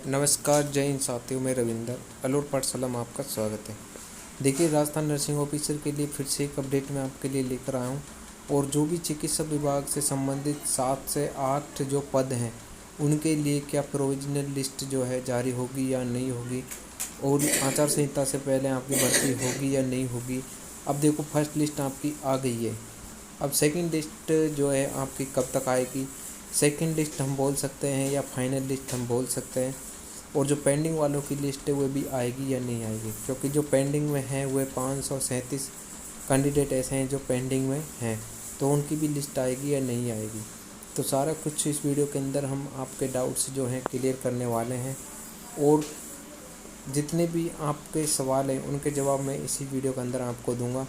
नमस्कार, जय हिंद साथियों। मैं रविंदर अलूट पाठशाला में आपका स्वागत है। देखिए, राजस्थान नर्सिंग ऑफिसर के लिए फिर से एक अपडेट मैं आपके लिए लेकर आया हूँ। और जो भी चिकित्सा विभाग से संबंधित 7 से 8 जो पद हैं उनके लिए क्या प्रोविजनल लिस्ट जो है जारी होगी या नहीं होगी, और आचार संहिता से पहले आपकी भर्ती होगी या नहीं होगी। अब देखो, फर्स्ट लिस्ट आपकी आ गई है। अब सेकंड लिस्ट जो है आपकी कब तक आएगी, सेकंड लिस्ट हम बोल सकते हैं या फाइनल लिस्ट हम बोल सकते हैं। और जो पेंडिंग वालों की लिस्ट है वो भी आएगी या नहीं आएगी, क्योंकि जो पेंडिंग में है वो 537 कैंडिडेट ऐसे हैं जो पेंडिंग में हैं, तो उनकी भी लिस्ट आएगी या नहीं आएगी। तो सारा कुछ इस वीडियो के अंदर हम आपके डाउट्स जो हैं क्लियर करने वाले हैं, और जितने भी आपके सवाल हैं उनके जवाब मैं इसी वीडियो के अंदर आपको दूंगा।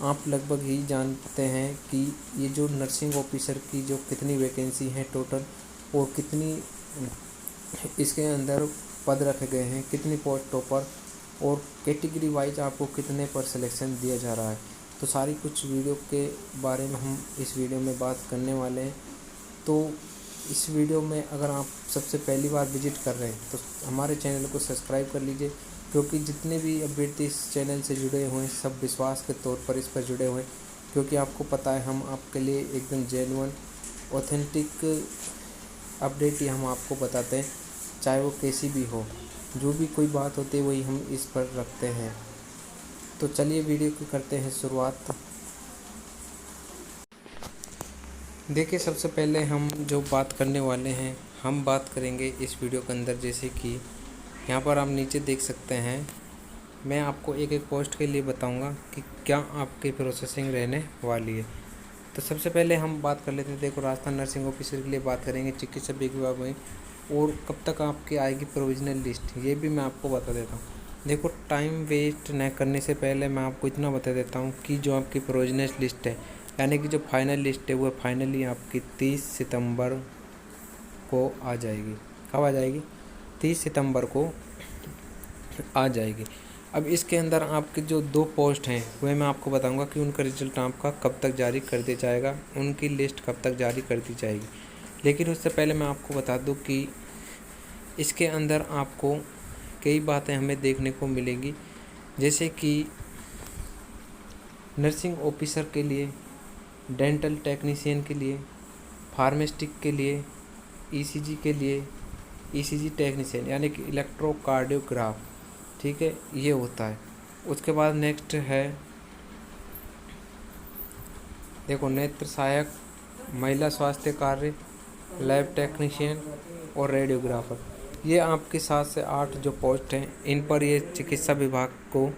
आप लगभग ही जानते हैं कि ये जो नर्सिंग ऑफिसर की जो कितनी वैकेंसी है टोटल, और कितनी इसके अंदर पद रखे गए हैं, कितनी पोस्टों पर, और कैटेगरी वाइज आपको कितने पर सिलेक्शन दिया जा रहा है। तो सारी कुछ वीडियो के बारे में हम इस वीडियो में बात करने वाले हैं। तो इस वीडियो में अगर आप सबसे पहली बार विजिट कर रहे हैं तो हमारे चैनल को सब्सक्राइब कर लीजिए, क्योंकि जितने भी अभ्यर्थी इस चैनल से जुड़े हुए हैं सब विश्वास के तौर पर इस पर जुड़े हुए हैं, क्योंकि आपको पता है हम आपके लिए एकदम जेन्युइन ऑथेंटिक अपडेट ही हम आपको बताते हैं, चाहे वो कैसी भी हो। जो भी कोई बात होती है वही हम इस पर रखते हैं। तो चलिए वीडियो की करते हैं शुरुआत। देखिए, सबसे पहले हम जो बात करने वाले हैं, हम बात करेंगे इस वीडियो के अंदर, जैसे कि यहाँ पर आप नीचे देख सकते हैं। मैं आपको एक एक पोस्ट के लिए बताऊंगा कि क्या आपकी प्रोसेसिंग रहने वाली है। तो सबसे पहले हम बात कर लेते हैं। देखो, राजस्थान नर्सिंग ऑफिसर के लिए बात करेंगे चिकित्सा विभाग में, और कब तक आपकी आएगी प्रोविजनल लिस्ट, ये भी मैं आपको बता देता हूँ। देखो, टाइम वेस्ट न करने से पहले मैं आपको इतना बता देता हूँ कि जो आपकी प्रोविजनल लिस्ट है, यानी कि जो फाइनल लिस्ट है वो फाइनली आपकी 30 सितंबर को आ जाएगी। कब आ जाएगी? 30 सितंबर को आ जाएगी। अब इसके अंदर आपके जो 2 पोस्ट हैं वह मैं आपको बताऊंगा कि उनका रिजल्ट आपका कब तक जारी कर दिया जाएगा, उनकी लिस्ट कब तक जारी कर दी जाएगी। लेकिन उससे पहले मैं आपको बता दूं कि इसके अंदर आपको कई बातें हमें देखने को मिलेंगी, जैसे कि नर्सिंग ऑफिसर के लिए, डेंटल टेक्नीशियन के लिए, फार्मासिस्ट के लिए, ईसीजी के लिए, ईसीजी टेक्नीशियन यानी कि इलेक्ट्रोकार्डियोग्राफ, ठीक है, ये होता है। उसके बाद नेक्स्ट है, देखो, नेत्र सहायक, महिला स्वास्थ्य कार्य, लैब टेक्नीशियन और रेडियोग्राफर। ये आपके 7 से 8 जो पोस्ट हैं, इन पर ये चिकित्सा विभाग को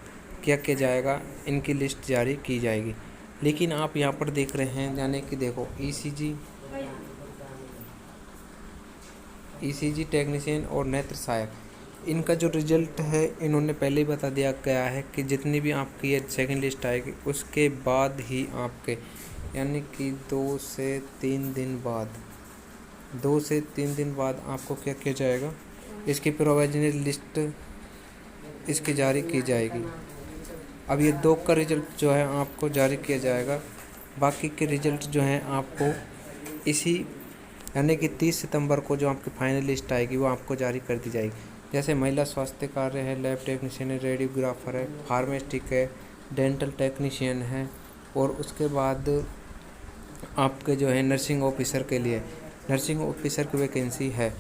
क्या किया जाएगा, इनकी लिस्ट जारी की जाएगी। लेकिन आप यहाँ पर देख रहे हैं, यानी कि देखो, ईसीजी टेक्नीशियन और नेत्र सहायक, इनका जो रिजल्ट है इन्होंने पहले ही बता दिया गया है कि जितनी भी आपकी ये सेकंड लिस्ट आएगी उसके बाद ही आपके, यानी कि 2 से 3 दिन बाद आपको क्या किया जाएगा, इसकी प्रोविजनल लिस्ट इसकी जारी की जाएगी। अब ये 2 का रिजल्ट जो है आपको जारी किया जाएगा, बाकी के रिजल्ट जो हैं आपको इसी, यानी कि 30 सितंबर को जो आपकी फाइनल लिस्ट आएगी वो आपको जारी कर दी जाएगी। जैसे महिला स्वास्थ्य कार्य है, लैब टेक्नीशियन है, रेडियोग्राफर है, फार्मासिस्ट है, डेंटल टेक्नीशियन है, और उसके बाद आपके जो है नर्सिंग ऑफिसर के लिए, नर्सिंग ऑफिसर की वैकेंसी है।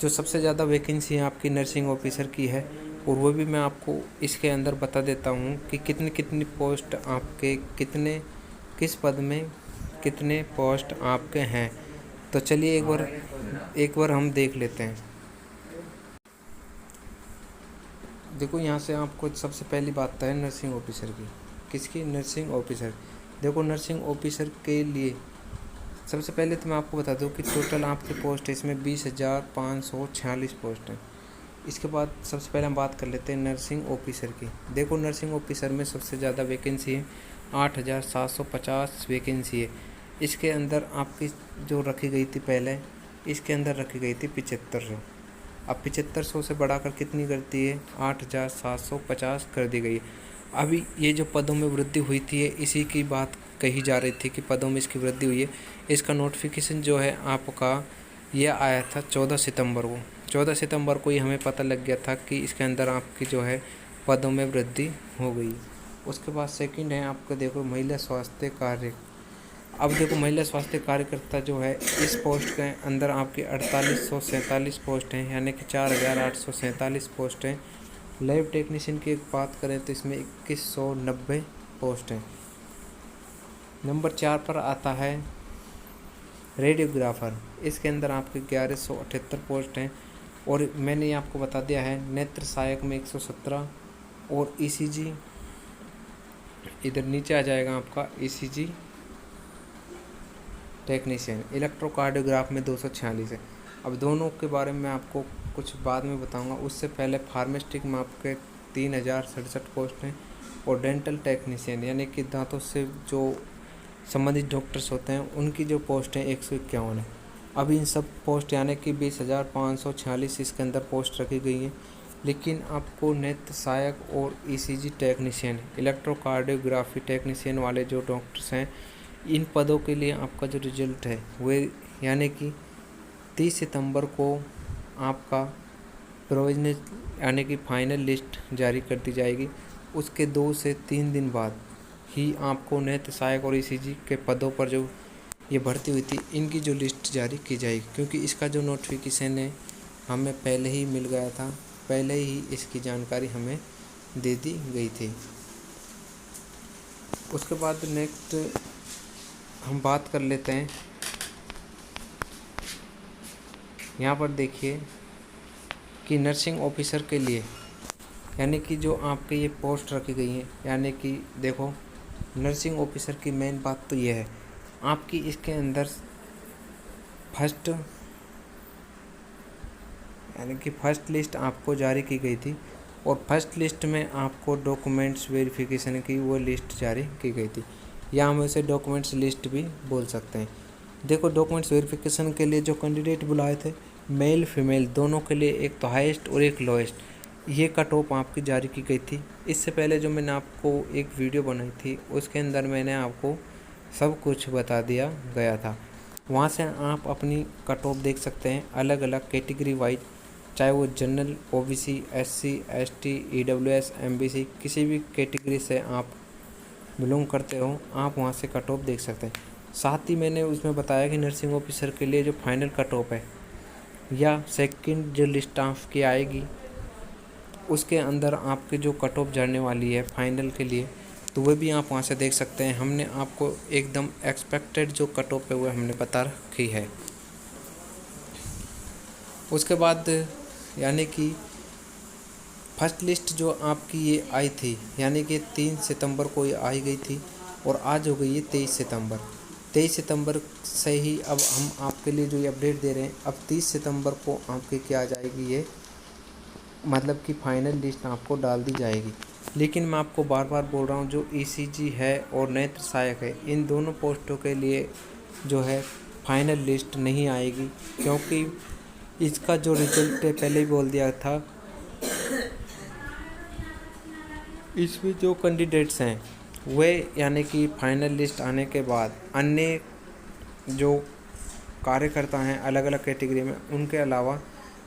जो सबसे ज़्यादा वैकेंसी आपकी नर्सिंग ऑफिसर की है, और वो भी मैं आपको इसके अंदर बता देता हूँ कि कितनी कितनी पोस्ट आपके, किस पद में कितने पोस्ट आपके हैं। तो चलिए एक बार हम देख लेते हैं। देखो, यहाँ से आपको सबसे पहली बात है नर्सिंग ऑफिसर की। किसकी? Nursing officer. देखो, नर्सिंग ऑफिसर के लिए सबसे पहले तो मैं आपको बता दूं कि टोटल आपकी पोस्ट है इसमें 20,546 पोस्ट हैं। इसके बाद सबसे पहले हम बात कर लेते हैं नर्सिंग ऑफिसर की। देखो, नर्सिंग ऑफिसर में सबसे ज़्यादा वैकेंसी है, 8,750 वैकेंसी है। इसके अंदर आपकी जो रखी गई थी पहले, इसके अंदर रखी गई थी 7500। अब 7500 से बढ़ाकर कितनी करती है? 8,750 कर दी गई है। अभी ये जो पदों में वृद्धि हुई थी इसी की बात कही जा रही थी कि पदों में इसकी वृद्धि हुई है। इसका नोटिफिकेशन जो है आपका ये आया था 14 सितंबर को। 14 सितंबर को ही हमें पता लग गया था कि इसके अंदर आपकी जो है पदों में वृद्धि हो गई। उसके बाद सेकंड है आपका देखो महिला स्वास्थ्य कार्य। अब देखो महिला स्वास्थ्य कार्यकर्ता जो है इस पोस्ट के अंदर आपकी 4847 पोस्ट हैं, यानी कि 4847 पोस्ट हैं। लैब टेक्नीशियन की बात करें तो इसमें 2190 पोस्ट हैं। नंबर 4 पर आता है रेडियोग्राफर। इसके अंदर आपके 1178 पोस्ट हैं। और मैंने ये आपको बता दिया है नेत्र सहायक में 117 और ईसीजी इधर नीचे आ जाएगा आपका ईसीजी टेक्नीशियन। इलेक्ट्रोकार्डियोग्राफ में 246 है। अब दोनों के बारे में मैं आपको कुछ बाद में बताऊंगा। उससे पहले फार्मास्टिक में आपके 3067 पोस्ट हैं। और डेंटल टेक्नीशियन यानी कि दांतों से जो संबंधित डॉक्टर्स होते हैं उनकी जो पोस्ट हैं 151 है। अब इन सब पोस्ट यानी कि 20,546 इसके अंदर पोस्ट रखी गई हैं। लेकिन आपको नेत्र सहायक और ईसीजी टेक्नीशियन, इलेक्ट्रोकार्डियोग्राफी टेक्नीशियन वाले जो डॉक्टर्स हैं, इन पदों के लिए आपका जो रिजल्ट है वो यानी कि 30 सितंबर को आपका प्रोविजनल यानी कि फाइनल लिस्ट जारी कर दी जाएगी। उसके 2 से 3 दिन बाद ही आपको नेत्र सहायक और ईसीजी के पदों पर जो ये भर्ती हुई थी इनकी जो लिस्ट जारी की जाएगी, क्योंकि इसका जो नोटिफिकेशन है हमें पहले ही मिल गया था, पहले ही इसकी जानकारी हमें दे दी गई थी। उसके बाद नेक्स्ट हम बात कर लेते हैं। यहाँ पर देखिए कि नर्सिंग ऑफिसर के लिए यानी कि जो आपके ये पोस्ट रखी गई हैं, यानी कि देखो नर्सिंग ऑफिसर की मेन बात तो ये है आपकी इसके अंदर फर्स्ट लिस्ट आपको जारी की गई थी। और फर्स्ट लिस्ट में आपको डॉक्यूमेंट्स वेरिफिकेशन की वो लिस्ट जारी की गई थी, या हम इसे डॉक्यूमेंट्स लिस्ट भी बोल सकते हैं। देखो डॉक्यूमेंट्स वेरिफिकेशन के लिए जो कैंडिडेट बुलाए थे मेल फीमेल दोनों के लिए एक तो हाईएस्ट और एक लोएस्ट ये कट ऑफ आपकी जारी की गई थी। इससे पहले जो मैंने आपको एक वीडियो बनाई थी उसके अंदर मैंने आपको सब कुछ बता दिया गया था। वहाँ से आप अपनी कट ऑफ देख सकते हैं अलग अलग कैटेगरी वाइज, चाहे वो general, OBC, SC, ST, EWS, MBC किसी भी कैटेगरी से आप बिलोंग करते हो आप वहाँ से कट ऑफ देख सकते हैं। साथ ही मैंने उसमें बताया कि नर्सिंग ऑफिसर के लिए जो फाइनल कट ऑफ है या सेकंड जो लिस्ट आपकी आएगी उसके अंदर आपके जो कट ऑफ जाने वाली है फाइनल के लिए, तो वह भी आप वहाँ से देख सकते हैं। हमने आपको एकदम एक्सपेक्टेड जो कट ऑफ है वो हमने बता रखी है। उसके बाद यानी कि फर्स्ट लिस्ट जो आपकी ये आई थी यानी कि 3 सितंबर को ये आई गई थी और आज हो गई है 23 सितंबर। 23 सितंबर से ही अब हम आपके लिए जो ये अपडेट दे रहे हैं, अब 30 सितंबर को आपके क्या आ जाएगी ये मतलब कि फाइनल लिस्ट आपको डाल दी जाएगी। लेकिन मैं आपको बार बार बोल रहा हूँ जो ईसीजी है और नेत्र सहायक है इन दोनों पोस्टों के लिए जो है फाइनल लिस्ट नहीं आएगी, क्योंकि इसका जो रिजल्ट है पहले ही बोल दिया था। इसमें जो कैंडिडेट्स हैं वे यानी कि फाइनल लिस्ट आने के बाद अन्य जो कार्यकर्ता हैं अलग अलग कैटेगरी में उनके अलावा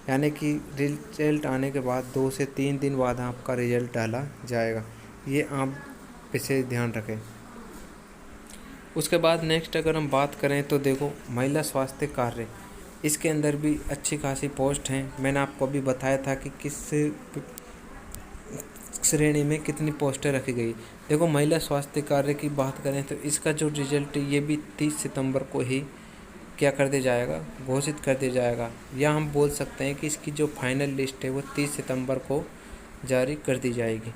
यानी कि रिजल्ट आने के बाद 2 से 3 दिन बाद आपका रिजल्ट डाला जाएगा, ये आप इसे ध्यान रखें। उसके बाद नेक्स्ट अगर हम बात करें तो देखो महिला स्वास्थ्य कार्य, इसके अंदर भी अच्छी खासी पोस्ट हैं। मैंने आपको अभी बताया था कि किस श्रेणी में कितनी पोस्टें रखी गई। देखो महिला स्वास्थ्य कार्य की बात करें तो इसका जो रिजल्ट ये भी 30 सितंबर को ही क्या कर दिया जाएगा, घोषित कर दिया जाएगा, या हम बोल सकते हैं कि इसकी जो फाइनल लिस्ट है वो 30 सितंबर को जारी कर दी जाएगी।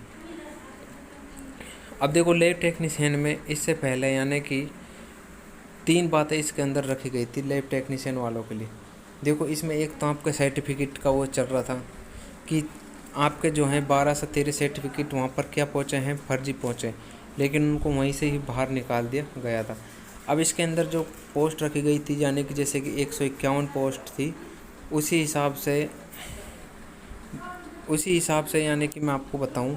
अब देखो लैब टेक्नीशियन में इससे पहले यानी कि 3 बातें इसके अंदर रखी गई थी लैब टेक्नीशियन वालों के लिए। देखो इसमें एक तो आपके सर्टिफिकेट का वो चल रहा था कि आपके जो हैं 12 से 13 सर्टिफिकेट वहाँ पर क्या पहुँचे हैं, फर्जी पहुँचे, लेकिन उनको वहीं से ही बाहर निकाल दिया गया था। अब इसके अंदर जो पोस्ट रखी गई थी यानी कि जैसे कि 151 पोस्ट थी, उसी हिसाब से यानी कि मैं आपको बताऊं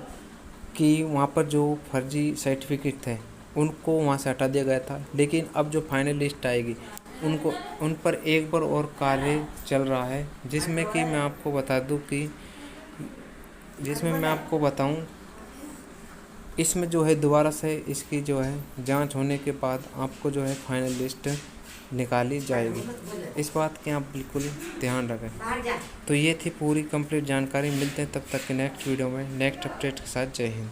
कि वहाँ पर जो फर्जी सर्टिफिकेट थे उनको वहाँ से हटा दिया गया था। लेकिन अब जो फाइनल लिस्ट आएगी उन पर एक बार और कार्य चल रहा है, जिसमें मैं आपको बताऊं, इसमें जो है दोबारा से इसकी जो है जांच होने के बाद आपको जो है फाइनल लिस्ट निकाली जाएगी। इस बात की आप बिल्कुल ध्यान रखें। तो ये थी पूरी कंप्लीट जानकारी। मिलते हैं तब तक के नेक्स्ट वीडियो में नेक्स्ट अपडेट के साथ। जय हिंद।